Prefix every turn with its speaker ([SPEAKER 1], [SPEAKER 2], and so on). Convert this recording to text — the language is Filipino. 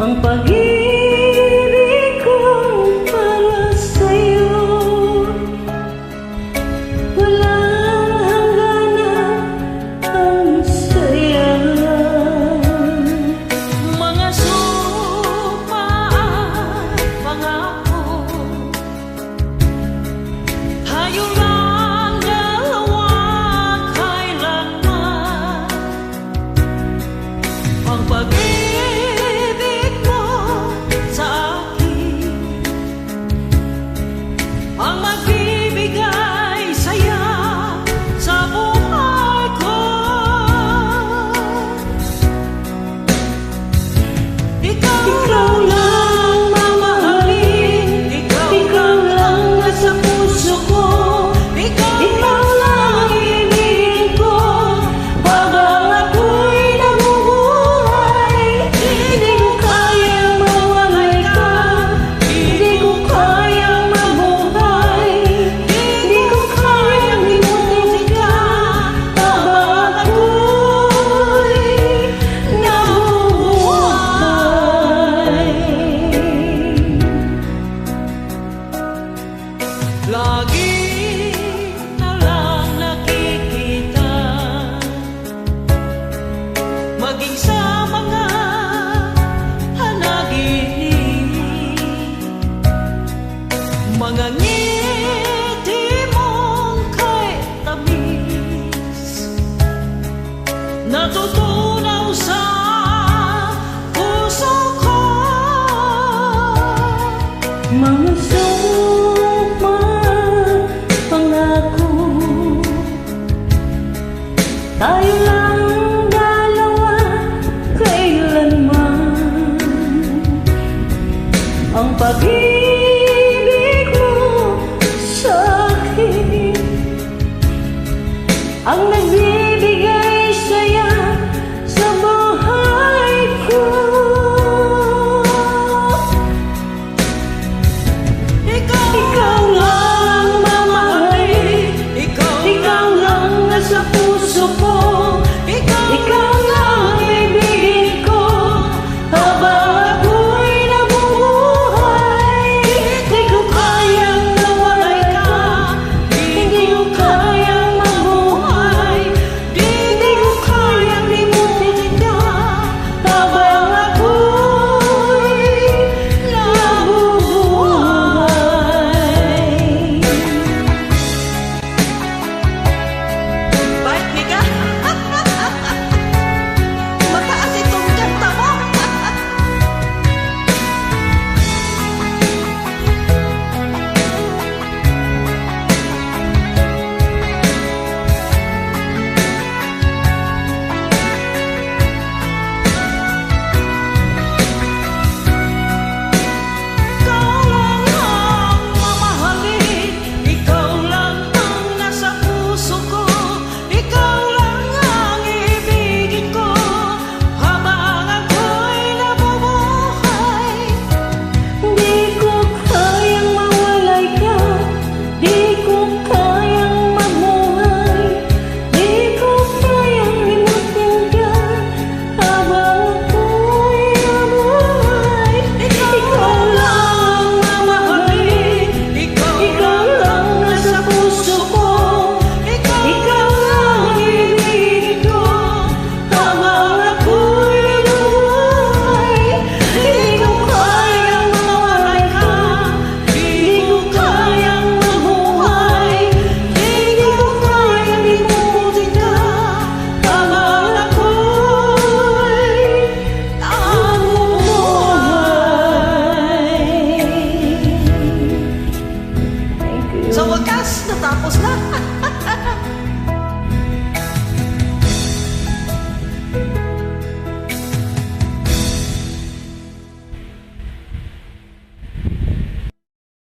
[SPEAKER 1] ang pag-ibig ko para sa'yo. Walang hangganan ang saya.
[SPEAKER 2] Mga sumpa at pangako, tayo lang dalawa kailanman. Ang pag-ibig mo sa akin ang magbibigay saya sa buhay ko. Ikaw lang mamahalin, ikaw lang nasa puso ko, ikaw lang ibigin ko habang ako'y nabubuhay. Hindi ko kayang mawalay ka, hindi ko kayang mabuhay, hindi ko kayang limutin ka habang ako'y nabubuhay. Lagi na lang nakikita, maging sa mga panaginip, mga ngiti mong kay tamis, natutunaw sa puso ko.
[SPEAKER 1] Mga sumpa, pangako, tayo lang dalawa kailanman. Ang pag-ibig mo sa akin ang nagbibigay saya sa buhay ko. Ikaw lang mamahalin, ikaw lang nasa puso ko, ikaw lang ibigin ko habang ako'y nabubuhay. Hindi ko kayang nawalay ka, hindi ko kayang mabuhay, hindi ko kayang limutin ka habang ako'y nabubuhay.
[SPEAKER 2] Bait ni ka? Mataas itong kanta mo. Ikaw lang ang mamahalin, ikaw lang ang nasa puso ko, ikaw lang ang ibigin ko habang ako'y nabubuhay.
[SPEAKER 1] Di ko kayang mawalay ka, di ko kayang mabuhay, di ko kayang limutin ka habang ako'y nabuhay. Ikaw lang mamahalin, ikaw lang nasa puso ko, ikaw lang ibigin ko habang ako'y nabuhay. Hindi ko kayang mawalay ka, hindi ko kayang mabuhay, hindi ko kayang limutin ka habang ako'y nabubuhay. Thank you.
[SPEAKER 2] Sa wakas, natapos na.